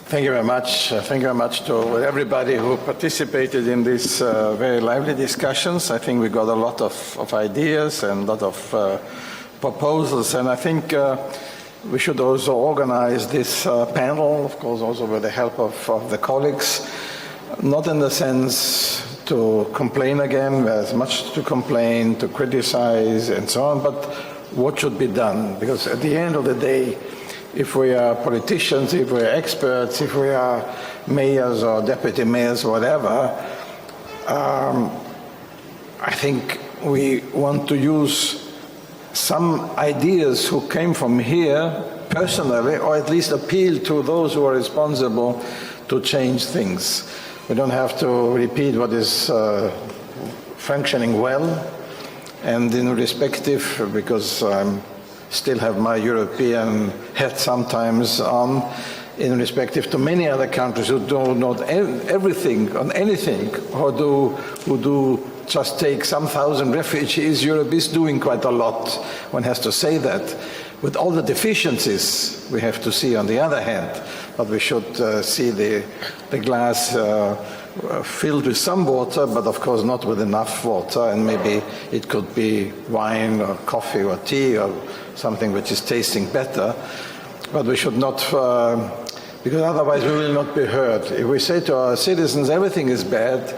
Thank you very much. Thank you very much to everybody who participated in these very lively discussions. I think we got a lot of ideas and a lot of proposals, and I think we should also organize this panel, of course, also with the help of the colleagues, not in the sense to complain again, there's much to complain, to criticize, and so on, but what should be done? Because at the end of the day, if we are politicians, if we are experts, if we are mayors or deputy mayors, whatever, I think we want to use some ideas who came from here personally, or at least appeal to those who are responsible to change things. We don't have to repeat what is functioning well, and in respective, because still have my European hat sometimes on, in respective to many other countries who do not everything on anything, who do just take some thousand refugees. Europe is doing quite a lot, one has to say that, with all the deficiencies we have to see on the other hand, but we should see the glass filled with some water, but of course not with enough water, and maybe it could be wine or coffee or tea or something which is tasting better, but we should not, because otherwise we will not be heard. If we say to our citizens everything is bad,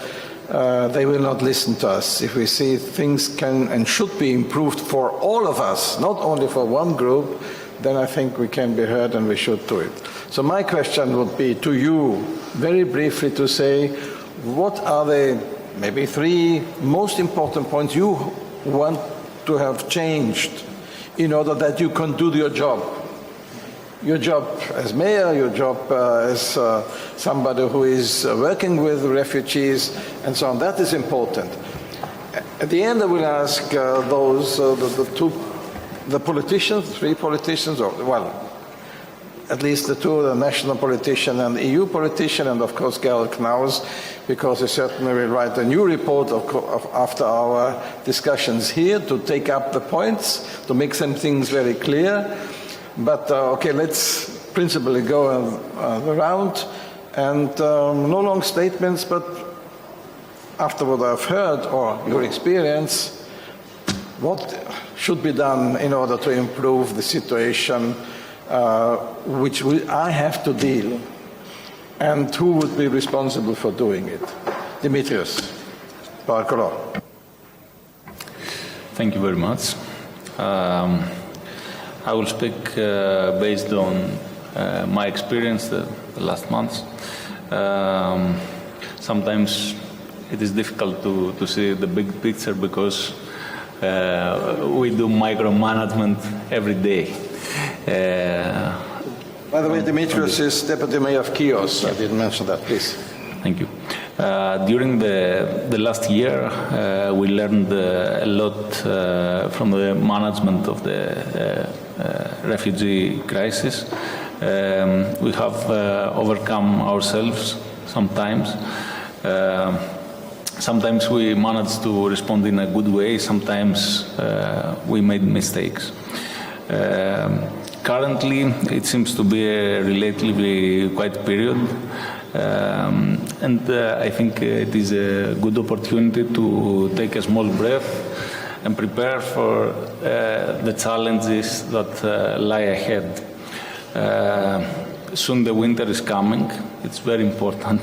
they will not listen to us. If we see things can and should be improved for all of us, not only for one group, then I think we can be heard and we should do it. So my question would be to you, very briefly, to say, what are the maybe 3 most important points you want to have changed in order that you can do your job? Your job as mayor, your job as somebody who is working with refugees, and so on. That is important. At the end, I will ask those, the politicians, 3 politicians, or, well, at least the 2, the national politician and the EU politician, and of course Gerald Knaus, because he certainly will write a new report after our discussions here to take up the points, to make some things very clear. But okay, let's principally go around, and no long statements, but after what I've heard or your experience, what should be done in order to improve the situation which I have to deal, and who would be responsible for doing it? Dimitrios, παρακαλώ. Thank you very much. I will speak based on my experience the last months. Sometimes it is difficult to see the big picture because we do micromanagement every day. By the way, Dimitrios is Deputy Mayor of Chios. I didn't mention that, please. Thank you. During the last year, we learned a lot from the management of the refugee crisis. We have overcome ourselves sometimes. Sometimes we managed to respond in a good way, sometimes we made mistakes. Currently, it seems to be a relatively quiet period, and I think it is a good opportunity to take a small breath and prepare for the challenges that lie ahead. Soon the winter is coming, it's very important,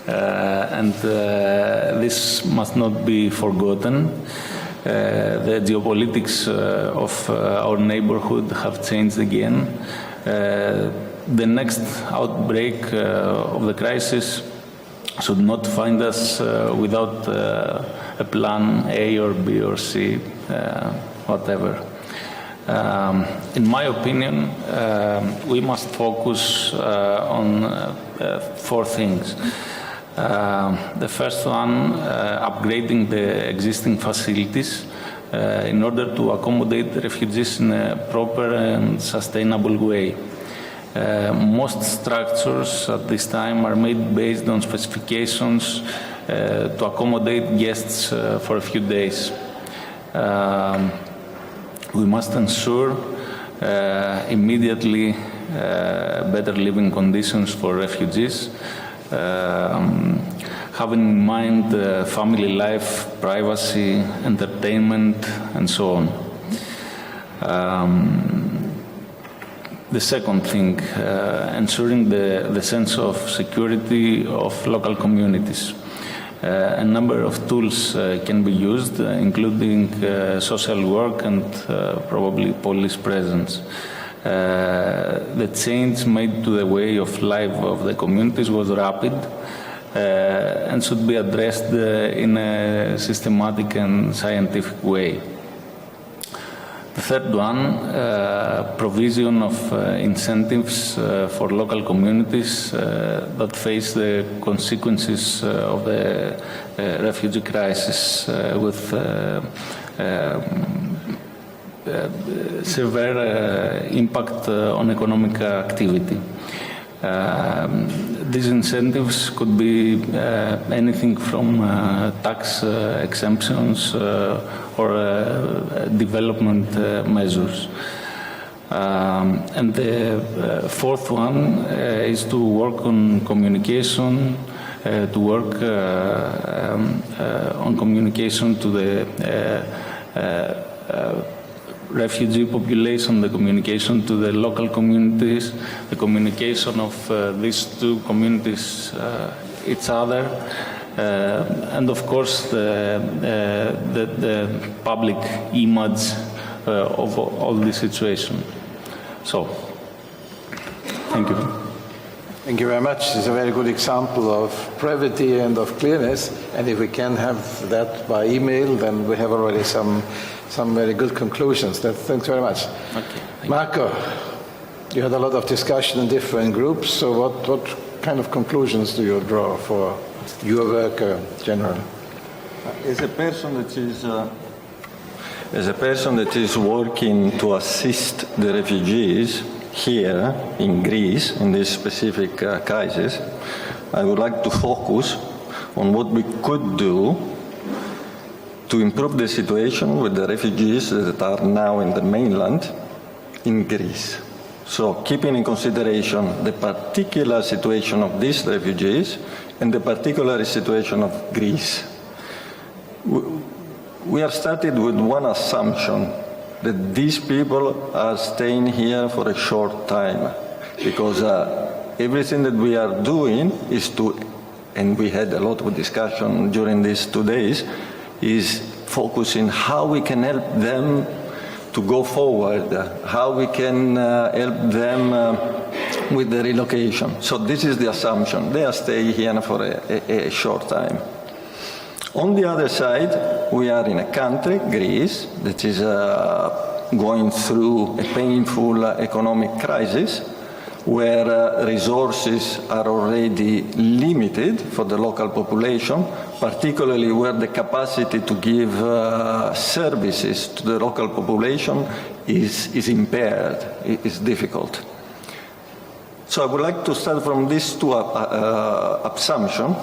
and this must not be forgotten. The geopolitics of our neighborhood have changed again. The next outbreak of the crisis should not find us without a plan A or B or C, whatever. In my opinion, we must focus on 4 things. The first one, upgrading the existing facilities in order to accommodate refugees in a proper and sustainable way. Most structures at this time are made based on specifications to accommodate guests for a few days. We must ensure immediately better living conditions for refugees, having in mind family life, privacy, entertainment, and so on. The second thing, ensuring the sense of security of local communities. A number of tools can be used, including social work and probably police presence. The change made to the way of life of the communities was rapid and should be addressed in a systematic and scientific way. The third one, provision of incentives for local communities that face the consequences of the refugee crisis with severe impact on economic activity. These incentives could be anything from tax exemptions or development measures. And the fourth one is to work on communication, to work on communication to the refugee population, the communication to the local communities, the communication of these two communities each other, and of course the public image of all this situation. So, thank you. Thank you very much. It's a very good example of brevity and of clearness, and if we can have that by email, then we have already some very good conclusions. Thanks very much. Okay, Marco, you had a lot of discussion in different groups, so what kind of conclusions do you draw for your work generally? As a person that is working to assist the refugees here in Greece in this specific crisis, I would like to focus on what we could do to improve the situation with the refugees that are now in the mainland in Greece. So keeping in consideration the particular situation of these refugees and the particular situation of Greece. We are started with one assumption, that these people are staying here for a short time, because everything that we are doing is to, and we had a lot of discussion during these 2 days, is focusing how we can help them to go forward, how we can help them with the relocation. So this is the assumption. They are staying here for a short time. On the other side, we are in a country, Greece, that is going through a painful economic crisis, where resources are already limited for the local population, particularly where the capacity to give services to the local population is impaired, is difficult. So I would like to start from these two assumptions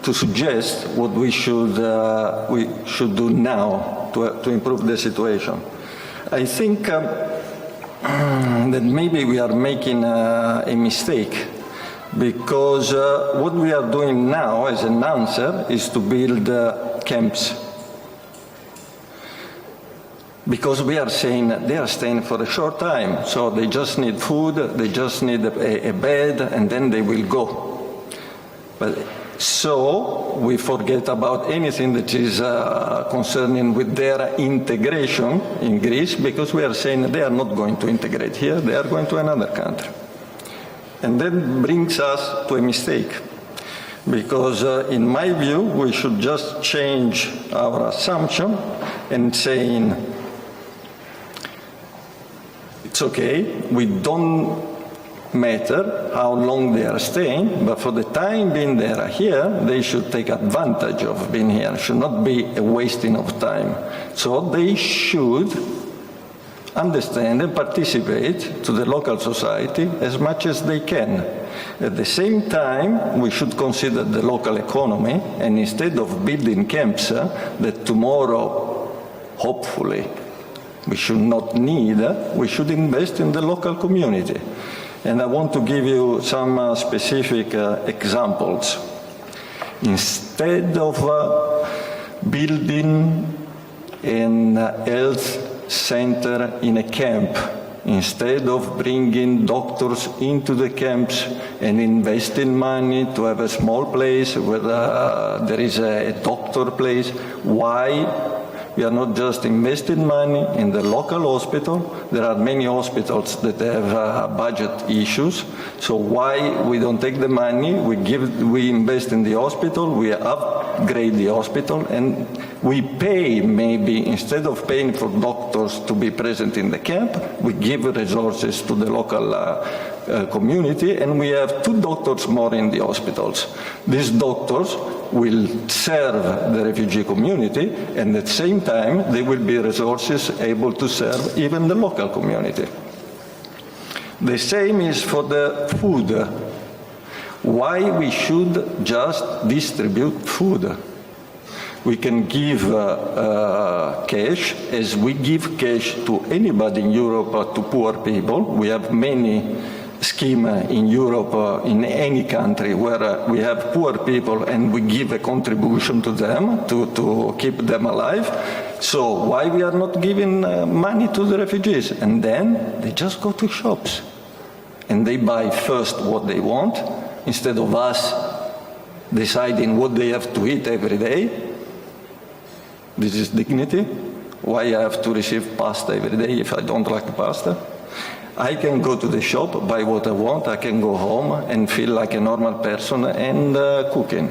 to suggest what we should do now to improve the situation. I think that maybe we are making a mistake, because what we are doing now as an answer is to build camps. Because we are saying they are staying for a short time, so they just need food, they just need a bed, and then they will go. So we forget about anything that is concerning with their integration in Greece, because we are saying they are not going to integrate here, they are going to another country. And that brings us to a mistake, because in my view, we should just change our assumption and saying, it's okay, we don't matter how long they are staying, but for the time being they are here, they should take advantage of being here. It should not be a wasting of time. So they should understand and participate to the local society as much as they can. At the same time, we should consider the local economy, and instead of building camps that tomorrow, hopefully, we should not need, we should invest in the local community. And I want to give you some specific examples. Instead of building an health center in a camp, instead of bringing doctors into the camps and investing money to have a small place where there is a doctor place, why we are not just investing money in the local hospital? There are many hospitals that have budget issues, so why we don't take the money, we invest in the hospital, we upgrade the hospital, and we pay, maybe instead of paying for doctors to be present in the camp, we give resources to the local community, and we have 2 doctors more in the hospitals. These doctors will serve the refugee community, and at the same time they will be resources able to serve even the local community. The same is for the food. Why we should just distribute food? We can give cash, as we give cash to anybody in Europe, to poor people. We have many schemes in Europe, in any country, where we have poor people and we give a contribution to them to keep them alive. So why we are not giving money to the refugees? And then they just go to shops and they buy first what they want, instead of us deciding what they have to eat every day. This is dignity. Why I have to receive pasta every day if I don't like pasta? I can go to the shop, buy what I want, I can go home and feel like a normal person and cooking.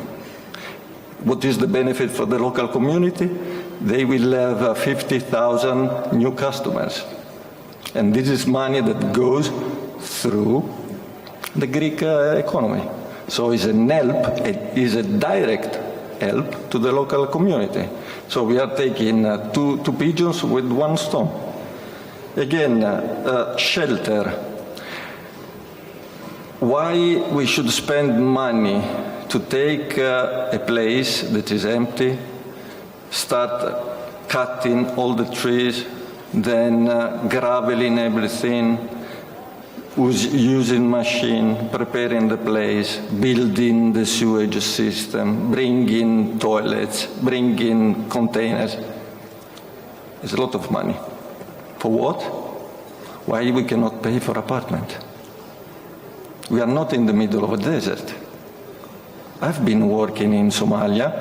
What is the benefit for the local community? They will have 50,000 new customers. And this is money that goes through the Greek economy. So it's an help, it is a direct help to the local community. So we are taking two pigeons with one stone. Again, shelter. Why we should spend money to take a place that is empty, start cutting all the trees, then graveling everything, using machine, preparing the place, building the sewage system, bringing toilets, bringing containers. It's a lot of money. For what? Why we cannot pay for apartment? We are not in the middle of a desert. I've been working in Somalia.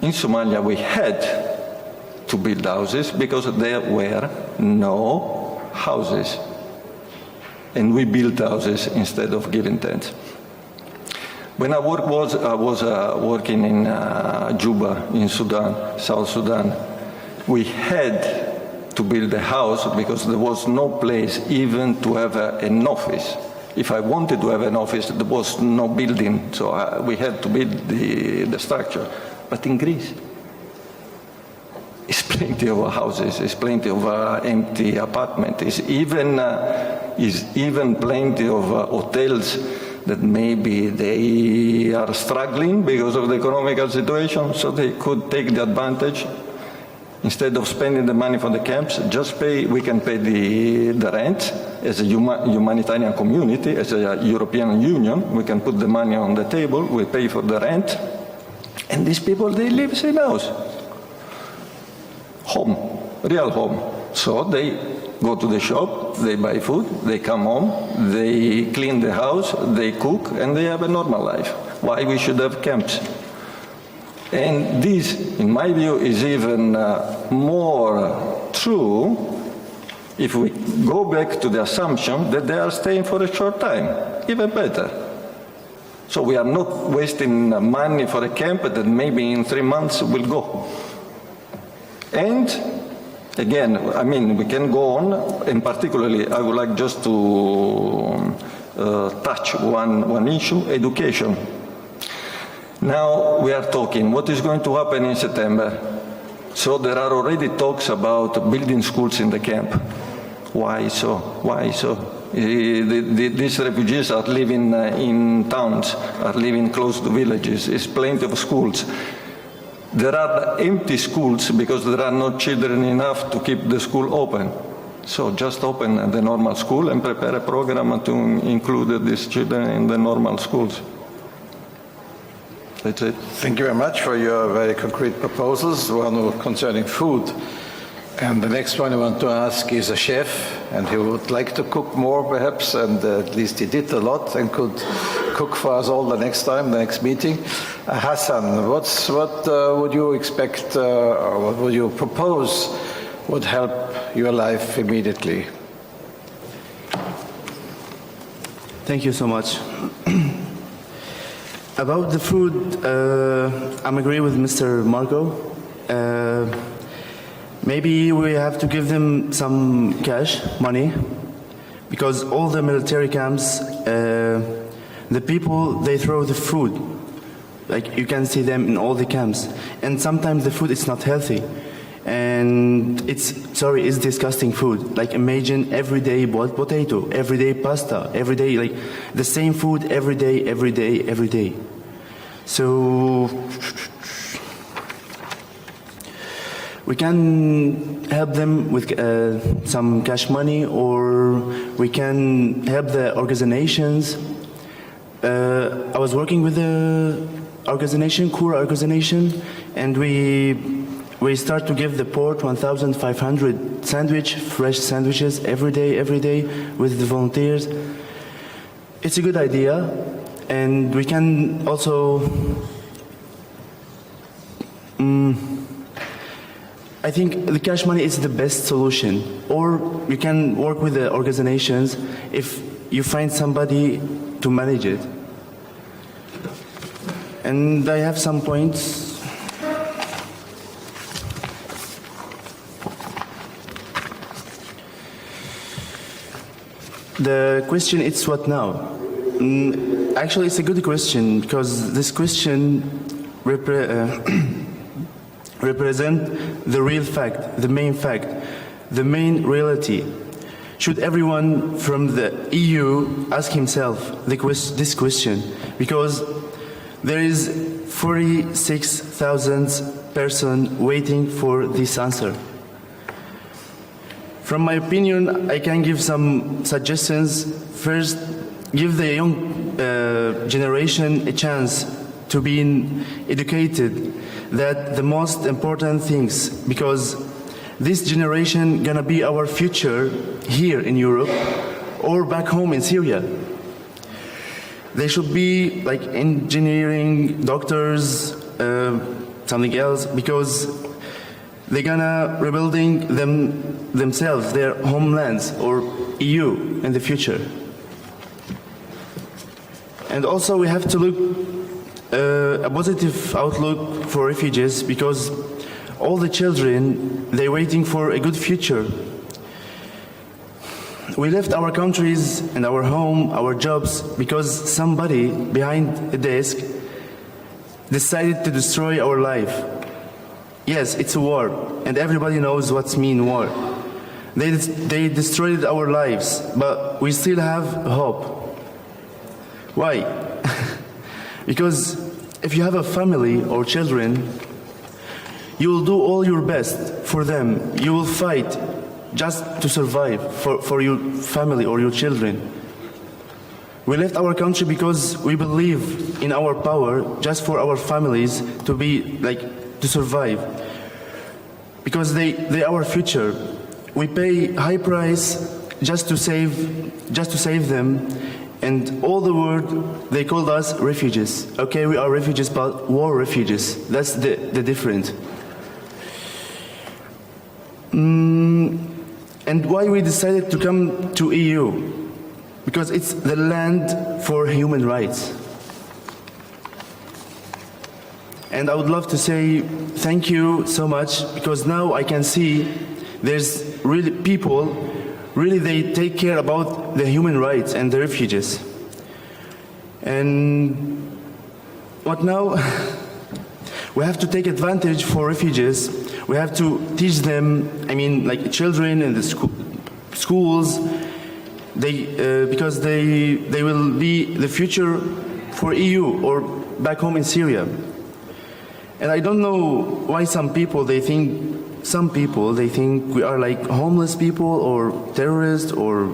In Somalia we had to build houses because there were no houses. And we built houses instead of giving tents. When I was working in Juba, in Sudan, South Sudan, we had to build a house because there was no place even to have an office. If I wanted to have an office, there was no building, so we had to build the structure. But in Greece, it's plenty of houses, it's plenty of empty apartments, it's even plenty of hotels that maybe they are struggling because of the economical situation, so they could take the advantage. Instead of spending the money for the camps, we can pay the rent as a humanitarian community, as a European Union. We can put the money on the table, we pay for the rent, and these people, they live in house. Home, real home. So they go to the shop, they buy food, they come home, they clean the house, they cook, and they have a normal life. Why we should have camps? And this, in my view, is even more true if we go back to the assumption that they are staying for a short time, even better. So we are not wasting money for a camp that maybe in 3 months will go. And again, I mean, we can go on, and particularly I would like just to touch one issue, education. Now we are talking, what is going to happen in September? So there are already talks about building schools in the camp. Why so? Why so? These refugees are living in towns, are living close to villages. There's plenty of schools. There are empty schools because there are not children enough to keep the school open. So just open the normal school and prepare a program to include these children in the normal schools. That's it. Thank you very much for your very concrete proposals, one concerning food. And the next one I want to ask is a chef, and he would like to cook more perhaps, and at least he did a lot and could cook for us all the next time, the next meeting. Hassan, what would you expect, or what would you propose would help your life immediately? Thank you so much. About the food, I'm agree with Mr. Marco. Maybe we have to give them some cash, money, because all the military camps, the people, they throw the food. Like you can see them in all the camps. And sometimes the food is not healthy. And it's disgusting food. Like imagine everyday boiled potato, everyday pasta, everyday, like the same food every day, every day, every day. So we can help them with some cash money, or we can help the organizations. I was working with the organization, Kura organization, and we start to give the port 1,500 fresh sandwiches every day with the volunteers. It's a good idea, and we can also I think the cash money is the best solution, or you can work with the organizations if you find somebody to manage it. And I have some points. The question is what now? Actually, it's a good question, because this question represent the real fact, the main reality. Should everyone from the EU ask himself this question? Because there is 46,000 persons waiting for this answer. From my opinion, I can give some suggestions. First, give the young generation a chance to be educated. That the most important things, because this generation gonna be our future here in Europe or back home in Syria. They should be like engineering, doctors, something else, because they're gonna rebuilding themselves, their homelands or EU in the future. And also we have to look a positive outlook for refugees, because all the children, they're waiting for a good future. We left our countries and our home, our jobs, because somebody behind a desk decided to destroy our life. Yes, it's a war, and everybody knows what's mean war. They destroyed our lives, but we still have hope. Why? Because if you have a family or children, you will do all your best for them. You will fight just to survive for your family or your children. We left our country because we believe in our power just for our families to be to survive. Because they are our future. We pay high price just to save them. And all the world, they called us refugees. Okay, we are refugees, but war refugees. That's the difference. And why we decided to come to EU? Because it's the land for human rights. And I would love to say thank you so much, because now I can see there's really people, really they take care about the human rights and the refugees. And what now? We have to take advantage for refugees. We have to teach them, like children in the schools, because they will be the future for EU or back home in Syria. And I don't know why some people, they think some people, they think we are like homeless people or terrorists or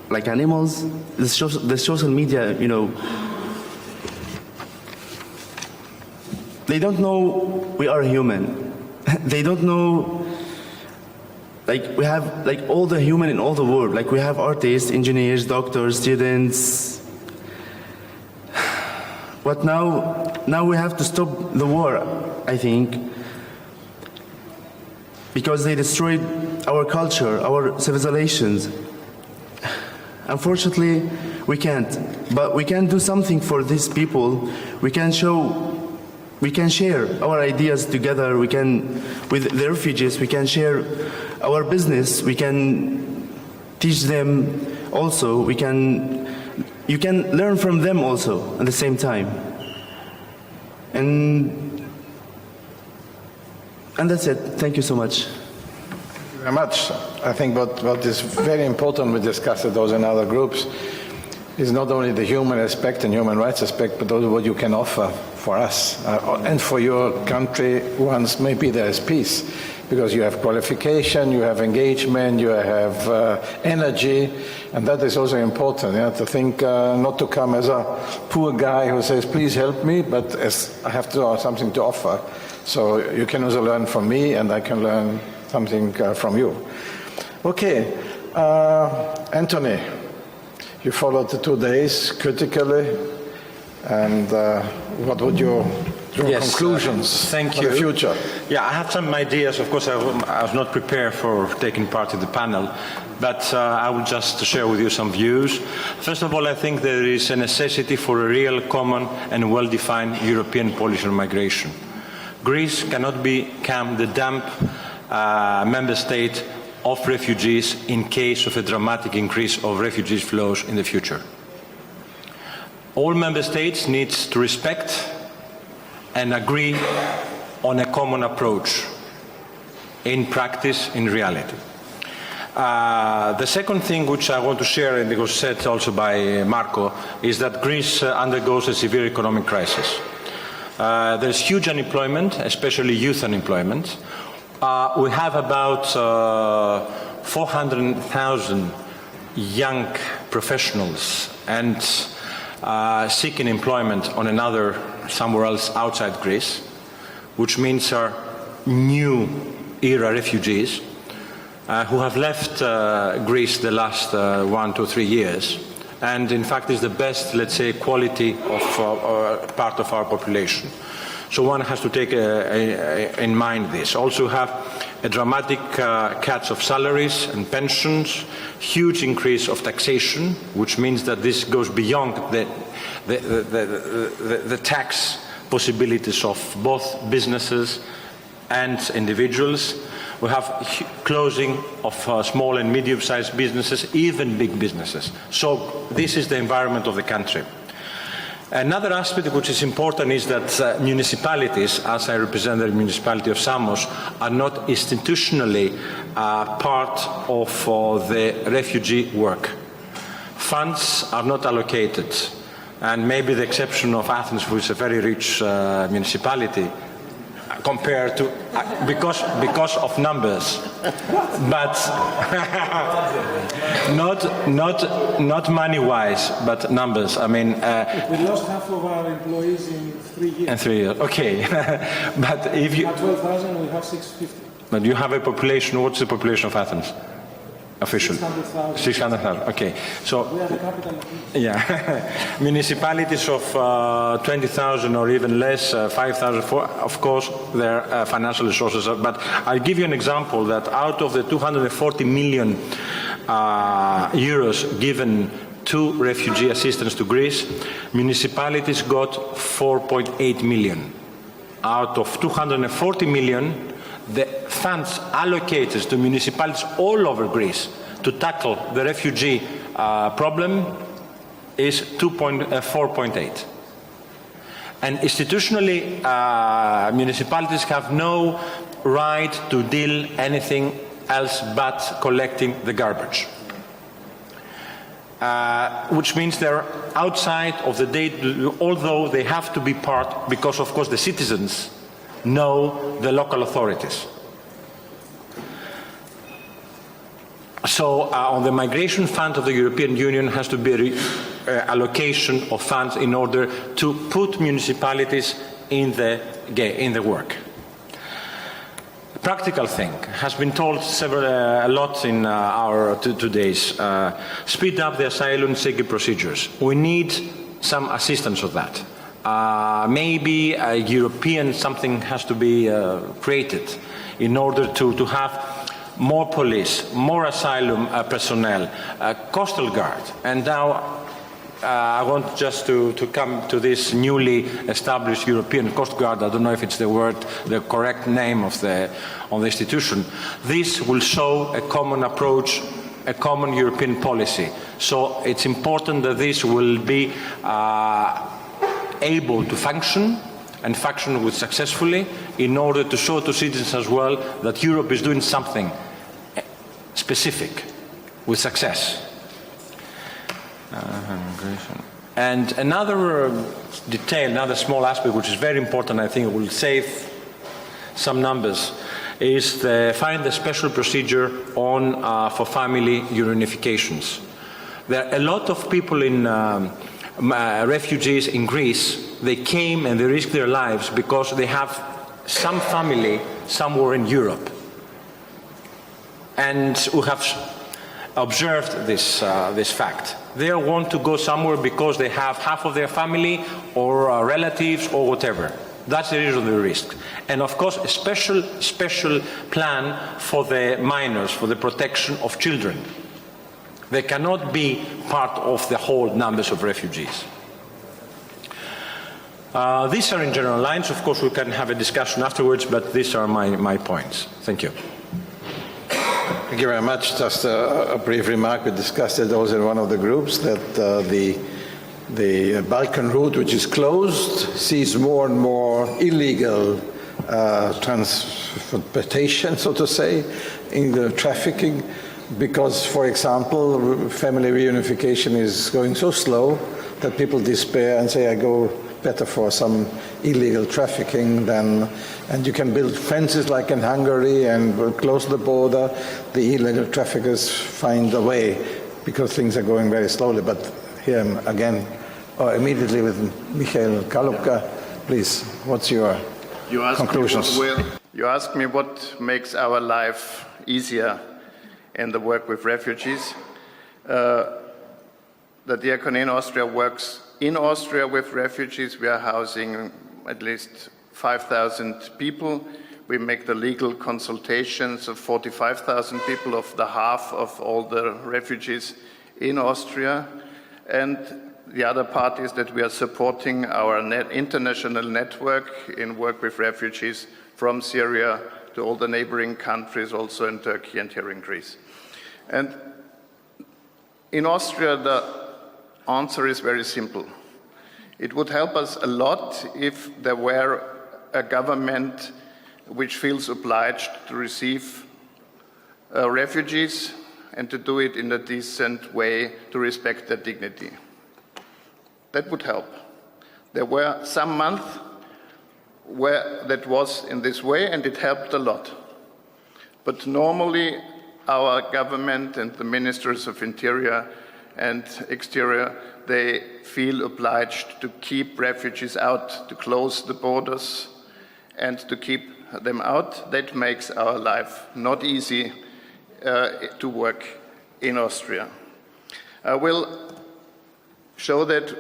like animals. The social media, you know, they don't know we are human. They don't know, like, we have like all the human in all the world. Like, we have artists, engineers, doctors, students. But now we have to stop the war, I think, because they destroyed our culture, our civilizations. Unfortunately, we can't. But we can do something for these people. We can share our ideas together. We can, with the refugees, we can share our business. We can teach them also. You can learn from them also at the same time. And that's it. Thank you so much. Thank you very much. I think what is very important, we discussed it also in other groups, is not only the human aspect and human rights aspect, but also what you can offer for us and for your country once maybe there is peace. Because you have qualification, you have engagement, you have energy, and that is also important, to think not to come as a poor guy who says, please help me, but as I have something to offer. So you can also learn from me, and I can learn something from you. Okay, Anthony, you followed the 2 days critically, and what would you draw conclusions for the future? Yeah, I have some ideas. Of course, I was not prepared for taking part in the panel, but I will just share with you some views. First of all, I think there is a necessity for a real, common and well-defined European policy on migration. Greece cannot become the dump member state of refugees in case of a dramatic increase of refugee flows in the future. All member states need to respect and agree on a common approach in practice, in reality. The second thing which I want to share, and it was said also by Marco, is that Greece undergoes a severe economic crisis. There's huge unemployment, especially youth unemployment. We have about 400,000 young professionals and seeking employment on another somewhere else outside Greece, which means are new era refugees who have left Greece the last 1 to 3 years, and in fact is the best, let's say, quality of part of our population. So one has to take in mind this. Also have a dramatic cuts of salaries and pensions, huge increase of taxation, which means that this goes beyond the tax possibilities of both businesses and individuals. We have closing of small and medium-sized businesses, even big businesses. So this is the environment of the country. Another aspect which is important is that municipalities, as I represent the municipality of Samos, are not institutionally part of the refugee work. Funds are not allocated, and maybe the exception of Athens, which is a very rich municipality, compared to because of numbers, but not money-wise, but numbers. I mean, we lost half of our employees in 3 years. In 3 years, okay. But if you 12,000, we have 650. But you have a population. What's the population of Athens? Official. 600,000. 600,000. Okay. So. We are the capital. Yeah. Municipalities of 20,000 or even less, 5,000, of course, their financial resources are. But I'll give you an example that out of the 240 million euros given to refugee assistance to Greece, municipalities got 4.8 million. Out of 240 million, the funds allocated to municipalities all over Greece to tackle the refugee problem is 4.8. And institutionally, municipalities have no right to deal anything else but collecting the garbage. Which means they're outside of the data, although they have to be part, because of course the citizens know the local authorities. So on the migration fund of the European Union has to be allocation of funds in order to put municipalities in the work. Practical thing has been told a lot in our today's speed up the asylum seeking procedures. We need some assistance of that. Maybe a European something has to be created in order to have more police, more asylum personnel, coastal guard, and now I want just to come to this newly established European Coast Guard. I don't know if it's the correct name of the institution. This will show a common approach, a common European policy. So it's important that this will be able to function and function with successfully in order to show to citizens as well that Europe is doing something specific with success. And another detail, another small aspect which is very important, I think will save some numbers, is find the special procedure for family reunifications. There are a lot of people refugees in Greece. They came and they risked their lives because they have some family somewhere in Europe. And we have observed this fact. They want to go somewhere because they have half of their family or relatives or whatever. That's the reason they risk. And of course, a special plan for the minors, for the protection of children. They cannot be part of the whole numbers of refugees. These are in general lines. Of course, we can have a discussion afterwards, but these are my points. Thank you. Thank you very much. Just a brief remark. We discussed it also in one of the groups that the Balkan route, which is closed, sees more and more illegal transportation, so to say, in the trafficking, because, for example, family reunification is going so slow that people despair and say, I go better for some illegal trafficking than, and you can build fences like in Hungary and close the border. The illegal traffickers find a way because things are going very slowly. But here again, immediately with Michael Chalupka, please, what's your conclusions? You ask me what makes our life easier in the work with refugees. The Diakonie in Austria works in Austria with refugees. We are housing at least 5,000 people. We make the legal consultations of 45,000 people, of the half of all the refugees in Austria. And the other part is that we are supporting our international network in work with refugees from Syria to all the neighboring countries, also in Turkey and here in Greece. And in Austria, the answer is very simple. It would help us a lot if there were a government which feels obliged to receive refugees and to do it in a decent way, to respect their dignity. That would help. There were some months where that was in this way, and it helped a lot. But normally, our government and the ministers of Interior and Exterior, they feel obliged to keep refugees out, to close the borders, and to keep them out. That makes our life not easy to work in Austria. I will show that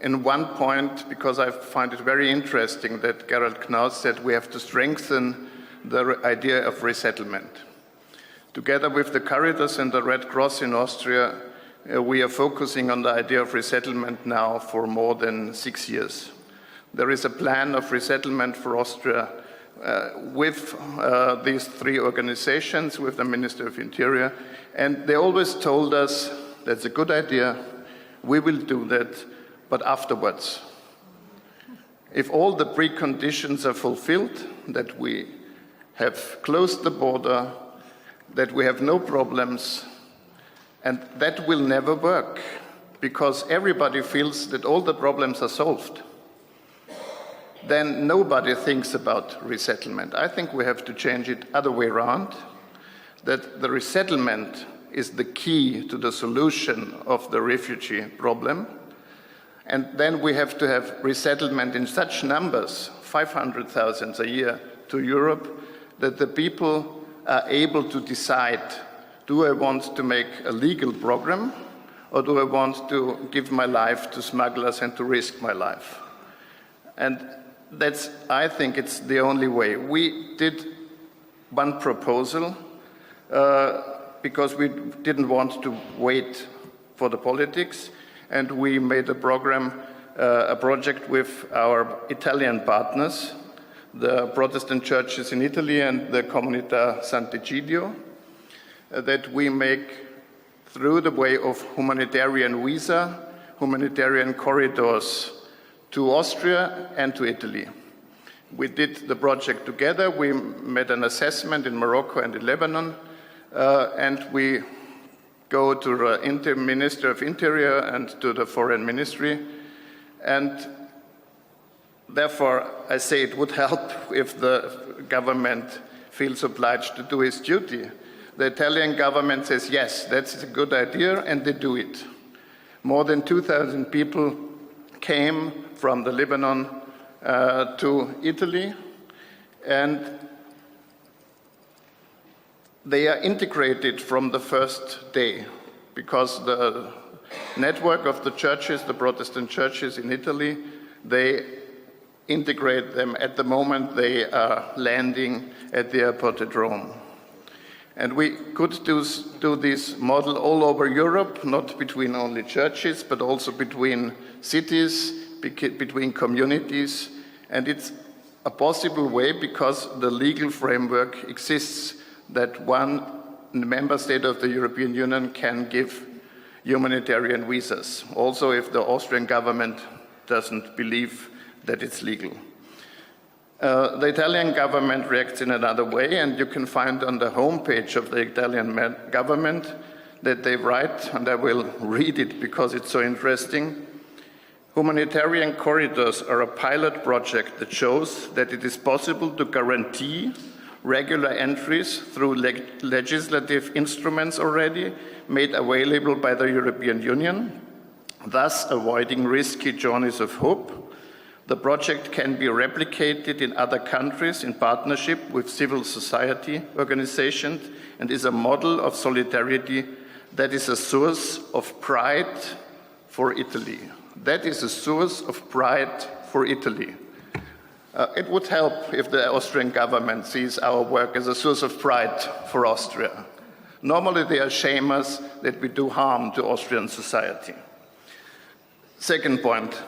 in one point, because I find it very interesting that Gerald Knaus said we have to strengthen the idea of resettlement. Together with the Curator and the Red Cross in Austria, we are focusing on the idea of resettlement now for more than 6 years. There is a plan of resettlement for Austria with these three organizations, with the Minister of Interior, and they always told us, that's a good idea, we will do that, but afterwards. If all the preconditions are fulfilled, that we have closed the border, that we have no problems, and that will never work, because everybody feels that all the problems are solved. Then nobody thinks about resettlement. I think we have to change it other way around, that the resettlement is the key to the solution of the refugee problem. And then we have to have resettlement in such numbers, 500,000 a year to Europe, that the people are able to decide, do I want to make a legal program, or do I want to give my life to smugglers and to risk my life? And that's, I think it's the only way. We did one proposal because we didn't want to wait for the politics, and we made a program, a project with our Italian partners, the Protestant churches in Italy and the Comunità Sant'Egidio, that we make, through the way of humanitarian visa, humanitarian corridors to Austria and to Italy. We did the project together. We made an assessment in Morocco and in Lebanon, and we go to the Minister of Interior and to the Foreign Ministry. And therefore, I say it would help if the government feels obliged to do its duty. The Italian government says, yes, that's a good idea, and they do it. More than 2,000 people came from the Lebanon to Italy, and they are integrated from the first day, because the network of the churches, the Protestant churches in Italy, they integrate them at the moment they are landing at the airport at Rome. And we could do this model all over Europe, not between only churches, but also between cities, between communities. And it's a possible way because the legal framework exists that one member state of the European Union can give humanitarian visas, also if the Austrian government doesn't believe that it's legal. The Italian government reacts in another way, and you can find on the homepage of the Italian government that they write, and I will read it because it's so interesting. Humanitarian corridors are a pilot project that shows that it is possible to guarantee regular entries through legislative instruments already made available by the European Union, thus avoiding risky journeys of hope. The project can be replicated in other countries in partnership with civil society organizations and is a model of solidarity that is a source of pride for Italy. That is a source of pride for Italy. It would help if the Austrian government sees our work as a source of pride for Austria. Normally they shame us that we do harm to Austrian society. Second point,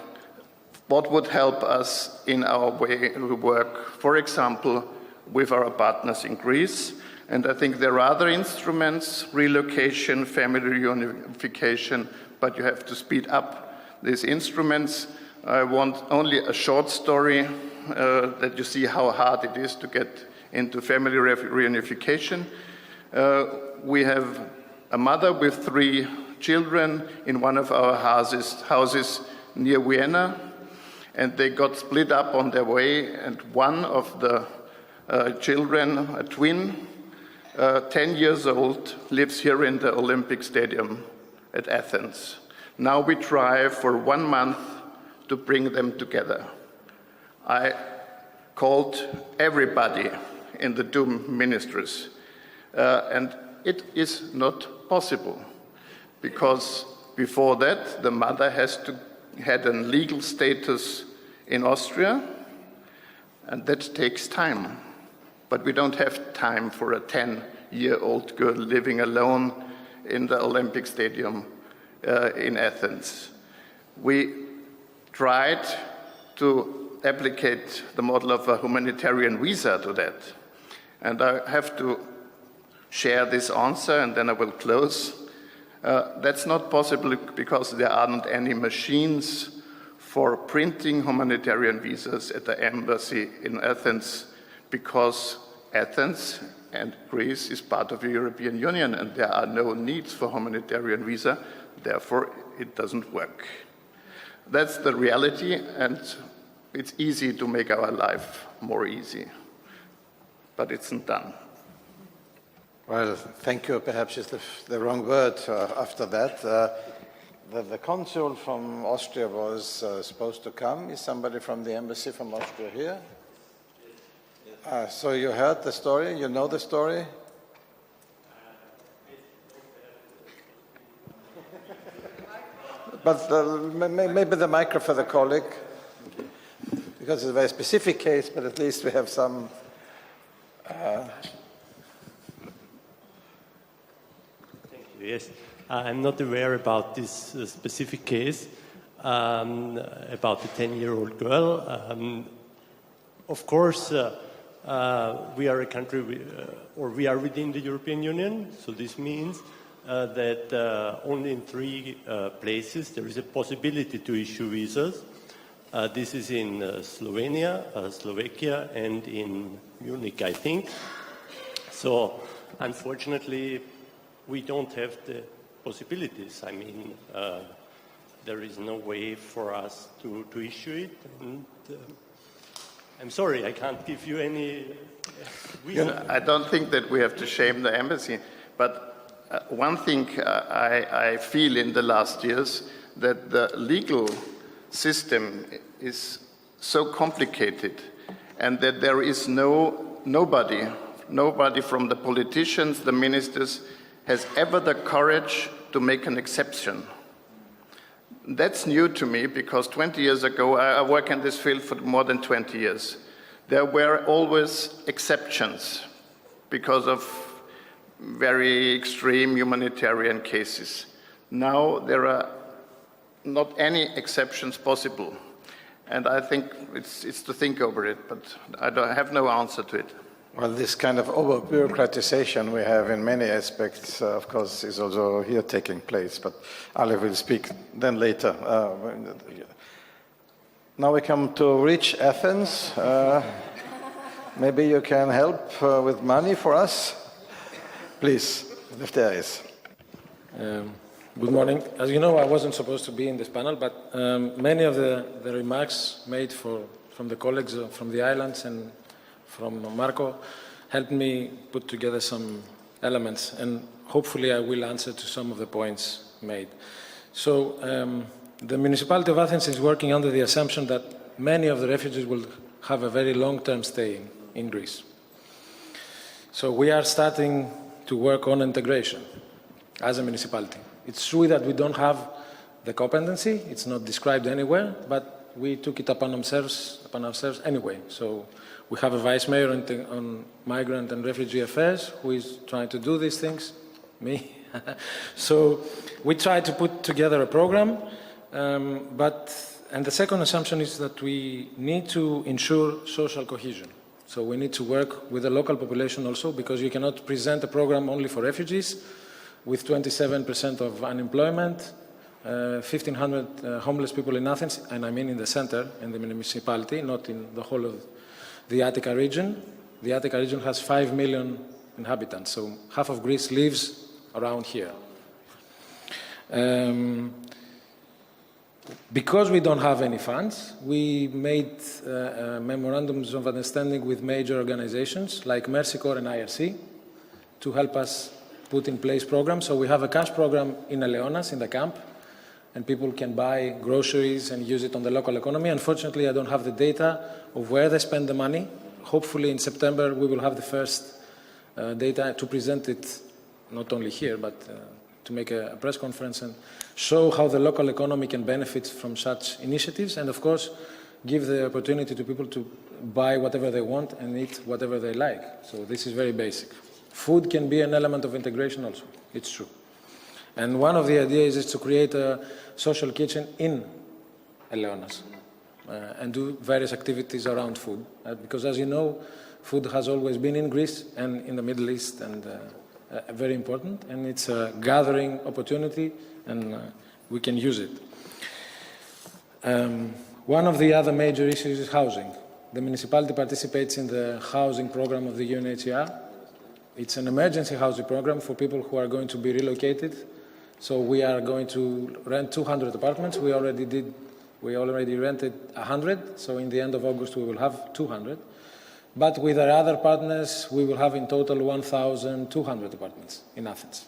what would help us in our way to work, for example, with our partners in Greece? And I think there are other instruments, relocation, family reunification, but you have to speed up these instruments. I want only a short story that you see how hard it is to get into family reunification. We have a mother with 3 children in one of our houses near Vienna, and they got split up on their way, and one of the children, a twin, 10 years old, lives here in the Olympic Stadium at Athens. Now we try for 1 month to bring them together. I called everybody in the 2 ministries, and it is not possible, because before that the mother had a legal status in Austria, and that takes time. But we don't have time for a 10-year-old girl living alone in the Olympic Stadium in Athens. We tried to applicate the model of a humanitarian visa to that. And I have to share this answer, and then I will close. That's not possible because there aren't any machines for printing humanitarian visas at the embassy in Athens, because Athens and Greece is part of the European Union and there are no needs for humanitarian visa, therefore it doesn't work. That's the reality, and it's easy to make our life more easy, but it's not done. Well, thank you perhaps is the wrong word after that. The consul from Austria was supposed to come. Is somebody from the embassy from Austria here? So you heard the story? You know the story? But maybe the mic for the colleague, because it's a very specific case, but at least we have some... Yes, I'm not aware about this specific case, about the 10-year-old girl. Of course, we are a country, or we are within the European Union, so this means that only in 3 places there is a possibility to issue visas. This is in Slovenia, Slovakia, and in Munich, I think. So, unfortunately, we don't have the possibilities. I mean, there is no way for us to issue it. And, I'm sorry, I can't give you any reason. I don't think that we have to shame the embassy, but one thing I feel in the last years, that the legal system is so complicated and that there is nobody from the politicians, the ministers, has ever the courage to make an exception. That's new to me because 20 years ago, I work in this field for more than 20 years. There were always exceptions because of very extreme humanitarian cases. Now there are not any exceptions possible. And I think it's to think over it, but I have no answer to it. Well, this kind of over-bureaucratization we have in many aspects, of course, is also here taking place, but Alev will speak then later. Now we come to rich Athens. Maybe you can help with money for us? Please, Lefteris. Good morning. As you know, I wasn't supposed to be in this panel, but many of the remarks made from the colleagues from the islands and from Marco helped me put together some elements, and hopefully I will answer to some of the points made. So the municipality of Athens is working under the assumption that many of the refugees will have a very long-term stay in Greece. So we are starting to work on integration as a municipality. It's true that we don't have the competency, it's not described anywhere, but we took it upon ourselves anyway. So we have a vice mayor on migrant and refugee affairs who is trying to do these things, me. So we try to put together a program, and the second assumption is that we need to ensure social cohesion. So we need to work with the local population also, because you cannot present a program only for refugees with 27% of unemployment, 1,500 homeless people in Athens, and I mean in the center, in the municipality, not in the whole of the Attica region. The Attica region has 5 million inhabitants, so half of Greece lives around here. Because we don't have any funds, we made memorandums of understanding with major organizations like Mercy Corps and IRC to help us put in place programs. So we have a cash program in Eleonas, in the camp, and people can buy groceries and use it on the local economy. Unfortunately, I don't have the data of where they spend the money. Hopefully in September we will have the first data to present it, not only here, but to make a press conference and show how the local economy can benefit from such initiatives, and of course give the opportunity to people to buy whatever they want and eat whatever they like. So this is very basic. Food can be an element of integration also, it's true. And one of the ideas is to create a social kitchen in Eleonas and do various activities around food. Because as you know, food has always been in Greece and in the Middle East and very important, and it's a gathering opportunity and we can use it. One of the other major issues is housing. The municipality participates in the housing program of the UNHCR. It's an emergency housing program for people who are going to be relocated. So we are going to rent 200 apartments. We already rented 100, so in the end of August we will have 200. But with our other partners, we will have in total 1,200 apartments in Athens,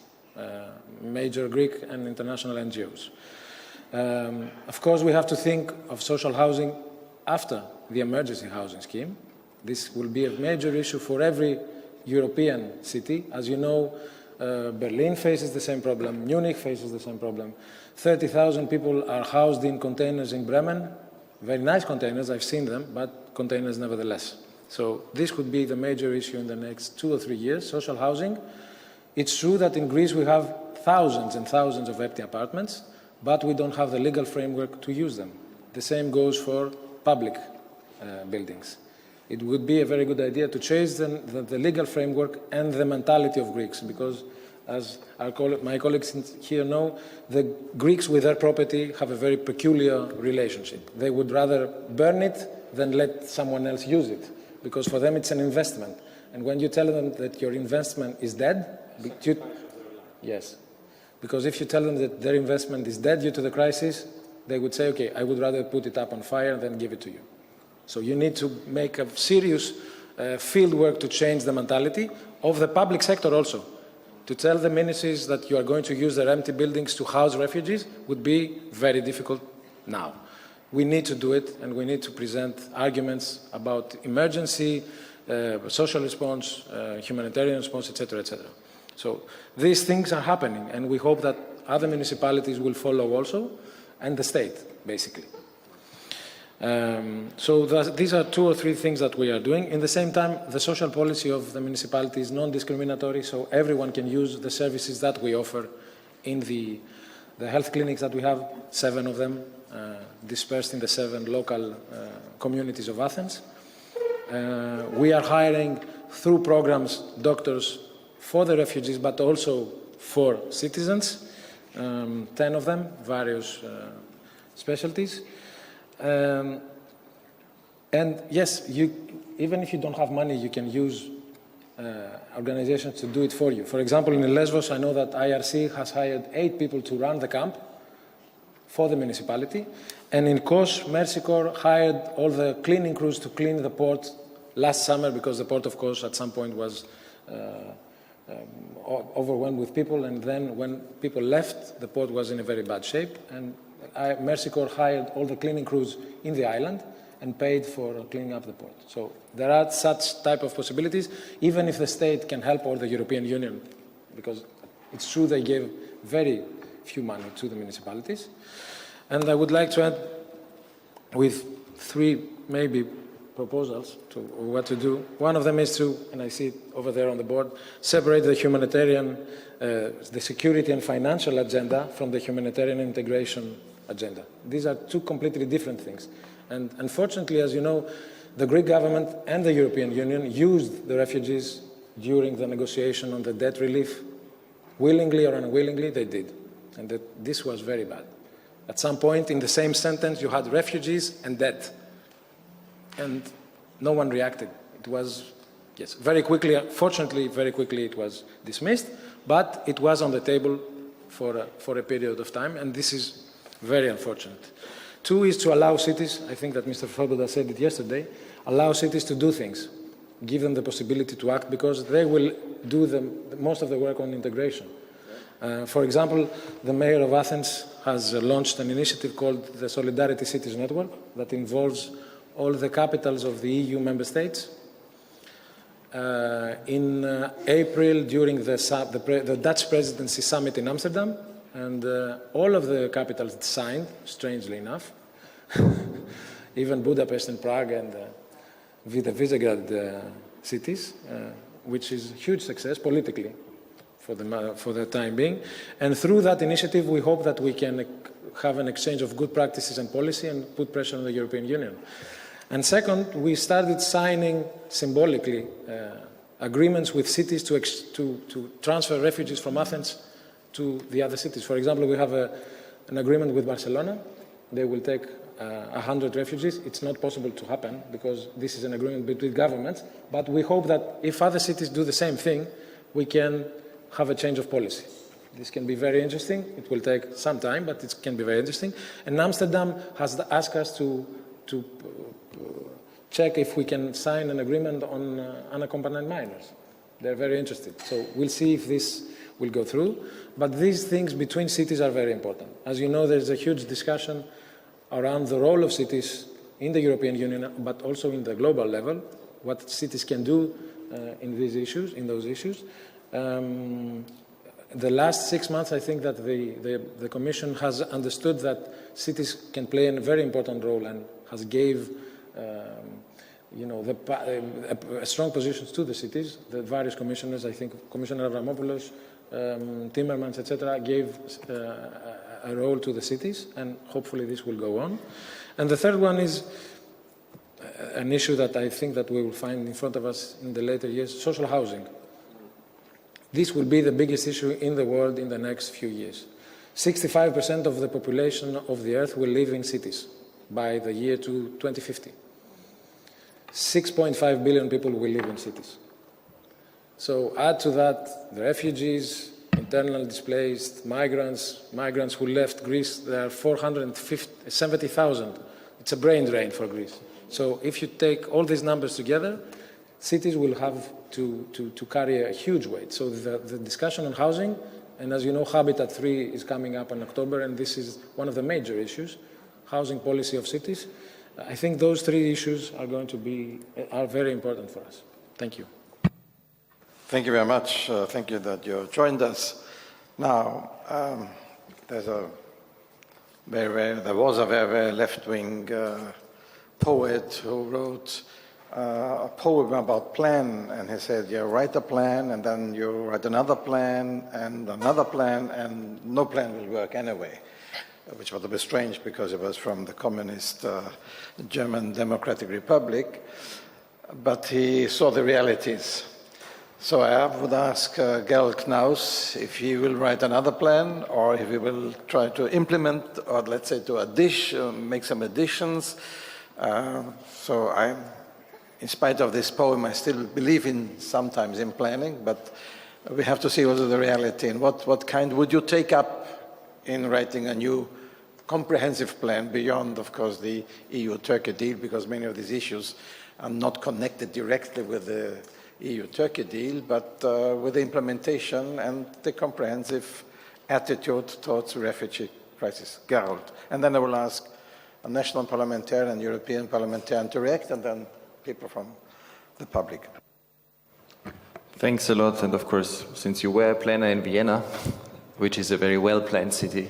major Greek and international NGOs. Of course, we have to think of social housing after the emergency housing scheme. This will be a major issue for every European city. As you know, Berlin faces the same problem, Munich faces the same problem. 30,000 people are housed in containers in Bremen, very nice containers, I've seen them, but containers nevertheless. So this could be the major issue in the next 2 or 3 years, social housing. It's true that in Greece we have thousands and thousands of empty apartments, but we don't have the legal framework to use them. The same goes for public buildings. It would be a very good idea to change the legal framework and the mentality of Greeks, because as my colleagues here know, the Greeks with their property have a very peculiar relationship. They would rather burn it than let someone else use it, because for them it's an investment. And when you tell them that your investment is dead, yes, because if you tell them that their investment is dead due to the crisis, they would say, okay, I would rather put it up on fire than give it to you. So you need to make a serious field work to change the mentality of the public sector also. To tell the ministries that you are going to use their empty buildings to house refugees would be very difficult now. We need to do it, and we need to present arguments about emergency, social response, humanitarian response, etc., etc. So these things are happening, and we hope that other municipalities will follow also, and the state, basically. These are 2 or 3 things that we are doing. In the same time, the social policy of the municipality is non-discriminatory, so everyone can use the services that we offer in the health clinics that we have, 7 of them, dispersed in the 7 local communities of Athens. We are hiring through programs doctors for the refugees, but also for citizens, 10 of them, various specialties. And yes, even if you don't have money, you can use organizations to do it for you. For example, in Lesbos, I know that IRC has hired 8 people to run the camp for the municipality. And in Kos, Mercy Corps hired all the cleaning crews to clean the port last summer, because the port of Kos at some point was overwhelmed with people. And then when people left, the port was in a very bad shape. And Mercy Corps hired all the cleaning crews in the island and paid for cleaning up the port. So there are such type of possibilities, even if the state can help, or the European Union, because it's true they gave very few money to the municipalities. And I would like to add with 3 maybe proposals to what to do. One of them is to, and I see it over there on the board, separate the humanitarian, the security and financial agenda from the humanitarian integration agenda. These are 2 completely different things. And unfortunately, as you know, the Greek government and the European Union used the refugees during the negotiation on the debt relief. Willingly or unwillingly, they did. And this was very bad. At some point in the same sentence, you had refugees and debt. And no one reacted. It was, yes, very quickly, fortunately, very quickly it was dismissed, but it was on the table for a period of time, and this is very unfortunate. 2 is to allow cities, I think that Mr. Swoboda said it yesterday, allow cities to do things, give them the possibility to act, because they will do most of the work on integration. For example, the mayor of Athens has launched an initiative called the Solidarity Cities Network that involves all the capitals of the EU member states. In April, during the Dutch presidency summit in Amsterdam, and all of the capitals signed, strangely enough, even Budapest and Prague and the Visegrad cities, which is a huge success politically for the time being. And through that initiative, we hope that we can have an exchange of good practices and policy and put pressure on the European Union. And second, we started signing symbolically agreements with cities to transfer refugees from Athens to the other cities. For example, we have an agreement with Barcelona. They will take 100 refugees. It's not possible to happen because this is an agreement between governments. But we hope that if other cities do the same thing, we can have a change of policy. This can be very interesting. It will take some time, but it can be very interesting. And Amsterdam has asked us to check if we can sign an agreement on unaccompanied minors. They're very interested. So we'll see if this will go through. But these things between cities are very important. As you know, there's a huge discussion around the role of cities in the European Union, but also in the global level, what cities can do in those issues. The last 6 months, I think that the Commission has understood that cities can play a very important role and has gave strong positions to the cities. The various commissioners, I think Commissioner Avramopoulos, Timmermans, etc., gave a role to the cities, and hopefully this will go on. And the third one is an issue that I think that we will find in front of us in the later years, social housing. This will be the biggest issue in the world in the next few years. 65% of the population of the earth will live in cities by the year 2050. 6.5 billion people will live in cities. So add to that the refugees, internal displaced, migrants who left Greece. There are 470,000. It's a brain drain for Greece. So if you take all these numbers together, cities will have to carry a huge weight. So the discussion on housing, and as you know, Habitat 3 is coming up in October, and this is one of the major issues, housing policy of cities. I think those three issues are very important for us. Thank you. Thank you very much. Thank you that you joined us. Now, there was a very left-wing poet who wrote a poem about plan, and he said, you write a plan, and then you write another plan, and no plan will work anyway, which was a bit strange because it was from the communist German Democratic Republic, but he saw the realities. So I would ask Gerald Knaus if he will write another plan, or if he will try to implement, or let's say to make some additions. In spite of this poem, I still believe sometimes in planning, but we have to see also the reality. And what kind would you take up in writing a new comprehensive plan beyond, of course, the EU-Turkey deal, because many of these issues are not connected directly with the EU-Turkey deal, but with the implementation and the comprehensive attitude towards the refugee crisis. Gerald. And then I will ask a national parliamentarian and European parliamentarian to react, and then people from the public. Thanks a lot. And of course, since you were a planner in Vienna, which is a very well-planned city,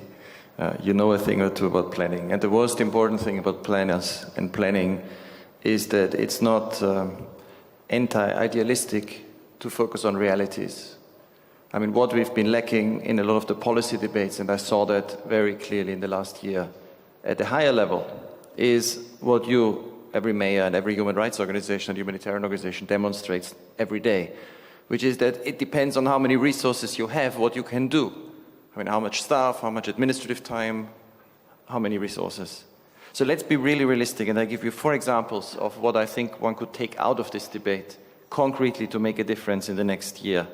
you know a thing or two about planning. And the most important thing about planners and planning is that it's not anti-idealistic to focus on realities. I mean, what we've been lacking in a lot of the policy debates, and I saw that very clearly in the last year, at the higher level, is what every mayor and every human rights organization and humanitarian organization demonstrates every day, which is that it depends on how many resources you have, what you can do. I mean, how much staff, how much administrative time, how many resources. So let's be really realistic, and I give you 4 examples of what I think one could take out of this debate concretely to make a difference in the next year.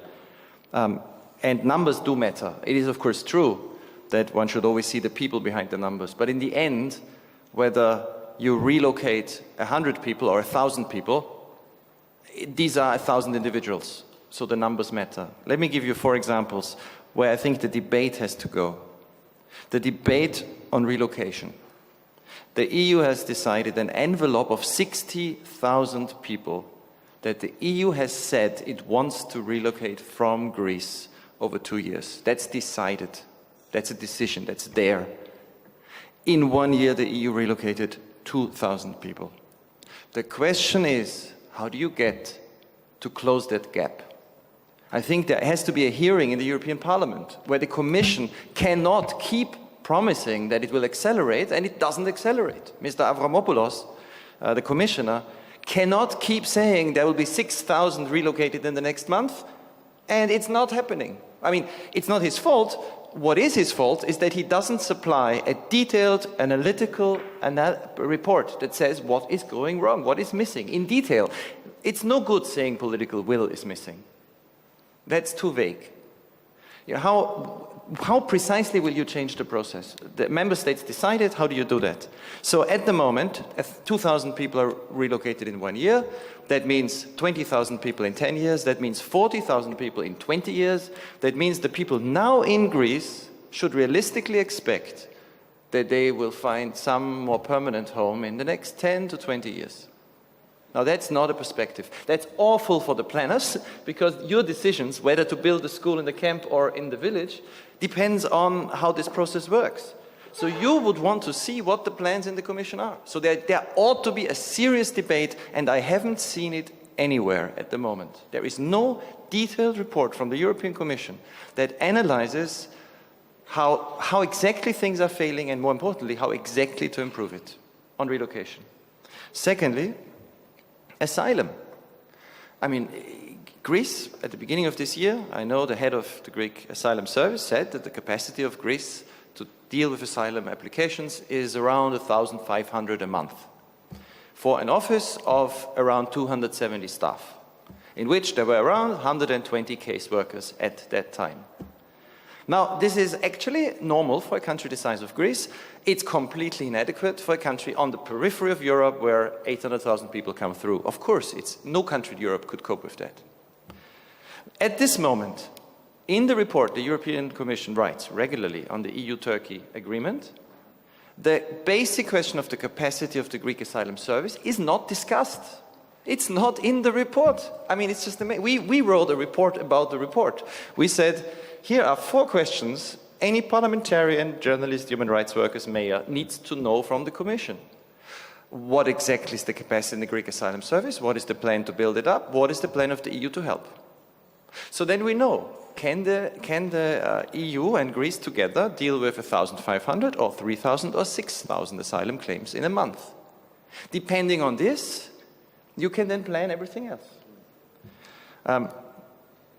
And numbers do matter. It is, of course, true that one should always see the people behind the numbers. But in the end, whether you relocate 100 people or 1,000 people, these are 1,000 individuals. So the numbers matter. Let me give you 4 examples where I think the debate has to go. The debate on relocation. The EU has decided an envelope of 60,000 people that the EU has said it wants to relocate from Greece over 2 years. That's decided. That's a decision. That's there. In 1 year, the EU relocated 2,000 people. The question is, how do you get to close that gap? I think there has to be a hearing in the European Parliament where the Commission cannot keep promising that it will accelerate, and it doesn't accelerate. Mr. Avramopoulos, the Commissioner, cannot keep saying there will be 6,000 relocated in the next month, and it's not happening. I mean, it's not his fault. What is his fault is that he doesn't supply a detailed analytical report that says what is going wrong, what is missing in detail. It's no good saying political will is missing. That's too vague. You know, how precisely will you change the process? The member states decided, how do you do that? So at the moment, 2,000 people are relocated in 1 year. That means 20,000 people in 10 years. That means 40,000 people in 20 years. That means the people now in Greece should realistically expect that they will find some more permanent home in the next 10 to 20 years. Now that's not a perspective. That's awful for the planners, because your decisions, whether to build a school in the camp or in the village, depends on how this process works. So you would want to see what the plans in the Commission are. So there ought to be a serious debate, and I haven't seen it anywhere at the moment. There is no detailed report from the European Commission that analyzes how exactly things are failing, and more importantly, how exactly to improve it on relocation. Secondly, asylum. I mean, Greece, at the beginning of this year, I know the head of the Greek Asylum Service said that the capacity of Greece to deal with asylum applications is around 1,500 a month for an office of around 270 staff, in which there were around 120 case workers at that time. Now, this is actually normal for a country the size of Greece. It's completely inadequate for a country on the periphery of Europe where 800,000 people come through. Of course, no country in Europe could cope with that. At this moment, in the report the European Commission writes regularly on the EU-Turkey agreement, the basic question of the capacity of the Greek Asylum Service is not discussed. It's not in the report. I mean, it's just amazing. We wrote a report about the report. We said, here are 4 questions any parliamentarian, journalist, human rights workers, mayor needs to know from the Commission. What exactly is the capacity in the Greek Asylum Service? What is the plan to build it up? What is the plan of the EU to help? So then we know, can the EU and Greece together deal with 1,500 or 3,000 or 6,000 asylum claims in a month? Depending on this, you can then plan everything else.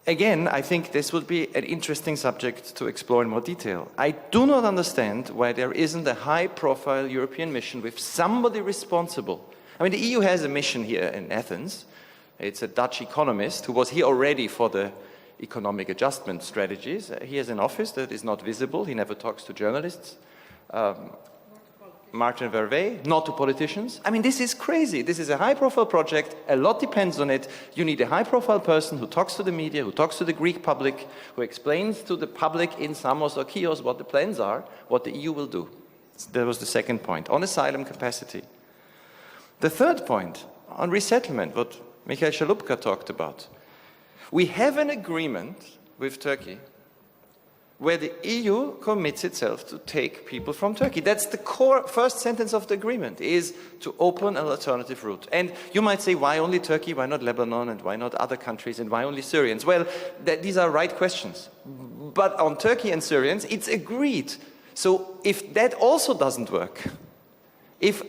Again, I think this would be an interesting subject to explore in more detail. I do not understand why there isn't a high-profile European mission with somebody responsible. I mean, the EU has a mission here in Athens. It's a Dutch economist who was here already for the economic adjustment strategies. He has an office that is not visible. He never talks to journalists. Martin Vervey, not to politicians. I mean, this is crazy. This is a high-profile project. A lot depends on it. You need a high-profile person who talks to the media, who talks to the Greek public, who explains to the public in Samos or Chios what the plans are, what the EU will do. That was the second point, on asylum capacity. The third point, on resettlement, what Michael Chalupka talked about. We have an agreement with Turkey where the EU commits itself to take people from Turkey. That's the core first sentence of the agreement, is to open an alternative route. And you might say, why only Turkey, why not Lebanon, and why not other countries, and why only Syrians? Well, these are right questions. But on Turkey and Syrians, it's agreed. So if that also doesn't work, if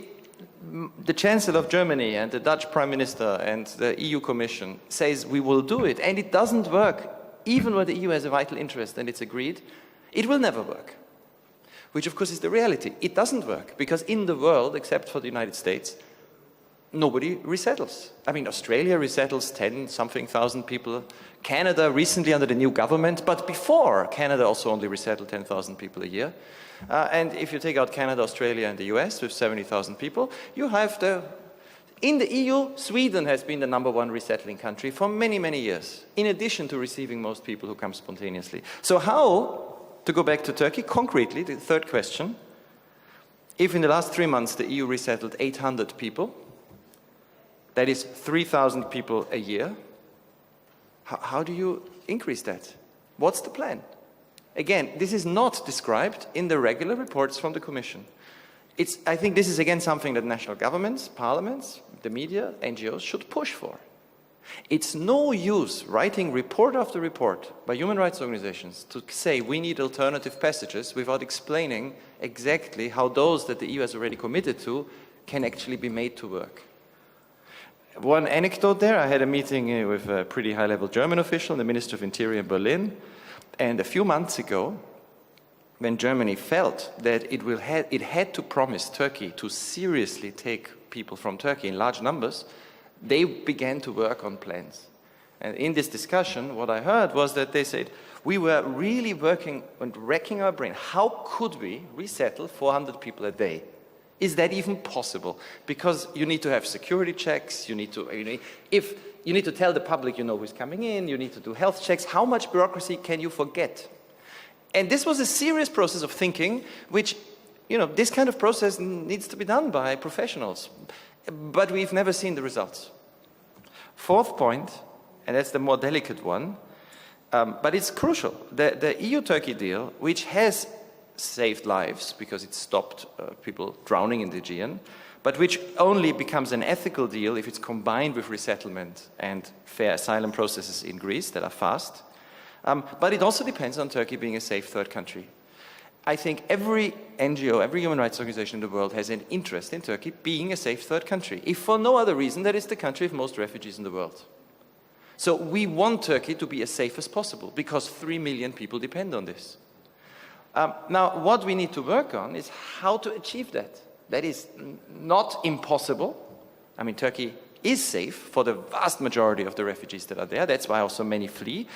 the Chancellor of Germany and the Dutch Prime Minister and the EU Commission says we will do it, and it doesn't work, even where the EU has a vital interest and it's agreed, it will never work. Which, of course, is the reality. It doesn't work, because in the world, except for the United States, nobody resettles. I mean, Australia resettles 10-something thousand people. Canada recently under the new government, but before, Canada also only resettled 10,000 people a year. And if you take out Canada, Australia, and the US with 70,000 people, you have in the EU, Sweden has been the #1 resettling country for many, many years, in addition to receiving most people who come spontaneously. So how, to go back to Turkey, concretely, the third question, if in the last 3 months the EU resettled 800 people, that is 3,000 people a year, how do you increase that? What's the plan? Again, this is not described in the regular reports from the Commission. I think this is again something that national governments, parliaments, the media, NGOs should push for. It's no use writing report after report by human rights organizations to say we need alternative passages without explaining exactly how those that the EU has already committed to can actually be made to work. One anecdote there, I had a meeting with a pretty high-level German official, the Minister of Interior in Berlin, and a few months ago, when Germany felt that it had to promise Turkey to seriously take people from Turkey in large numbers, they began to work on plans. And in this discussion, what I heard was that they said, we were really working and racking our brain. How could we resettle 400 people a day? Is that even possible? Because you need to have security checks, you need to tell the public you know who's coming in, you need to do health checks. How much bureaucracy can you forget? And this was a serious process of thinking, which, this kind of process needs to be done by professionals. But we've never seen the results. Fourth point, and that's the more delicate one, but it's crucial. The EU-Turkey deal, which has saved lives because it stopped people drowning in the Aegean, but which only becomes an ethical deal if it's combined with resettlement and fair asylum processes in Greece that are fast. But it also depends on Turkey being a safe third country. I think every NGO, every human rights organization in the world has an interest in Turkey being a safe third country, if for no other reason that it's the country of most refugees in the world. So we want Turkey to be as safe as possible because 3 million people depend on this. Now, what we need to work on is how to achieve that. That is not impossible. I mean, Turkey is safe for the vast majority of the refugees that are there. That's why also many flee.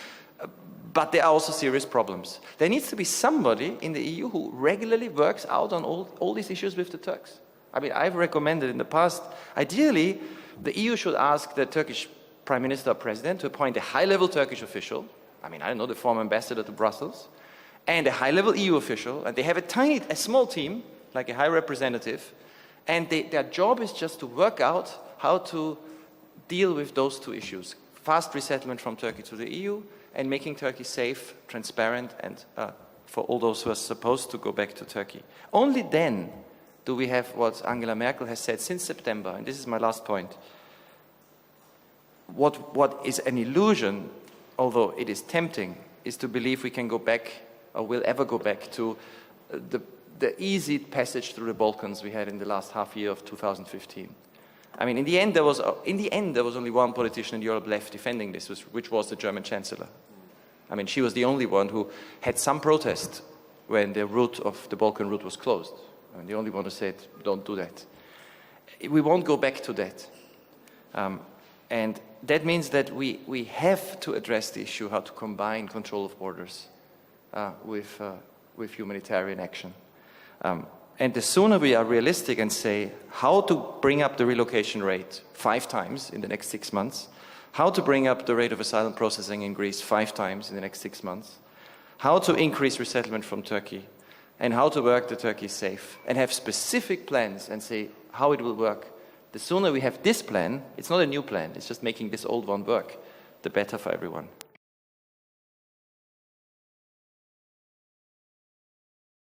But there are also serious problems. There needs to be somebody in the EU who regularly works out on all these issues with the Turks. I mean, I've recommended in the past, ideally, the EU should ask the Turkish Prime Minister or President to appoint a high-level Turkish official, I don't know, the former ambassador to Brussels, and a high-level EU official, and they have a small team, like a high representative, and their job is just to work out how to deal with those two issues. Fast resettlement from Turkey to the EU, and making Turkey safe, transparent, and for all those who are supposed to go back to Turkey. Only then do we have what Angela Merkel has said since September, and this is my last point. What is an illusion, although it is tempting, is to believe we can go back, or will ever go back to the easy passage through the Balkans we had in the last half year of 2015. I mean, in the end, there was only one politician in Europe left defending this, which was the German Chancellor. I mean, she was the only one who had some protest when the Balkan route was closed. I mean, the only one who said, don't do that. We won't go back to that. And that means that we have to address the issue how to combine control of borders with humanitarian action. And the sooner we are realistic and say how to bring up the relocation rate 5 times in the next 6 months, how to bring up the rate of asylum processing in Greece 5 times in the next 6 months, how to increase resettlement from Turkey, and how to work the Turkey safe, and have specific plans and say how it will work. The sooner we have this plan, it's not a new plan, it's just making this old one work, the better for everyone.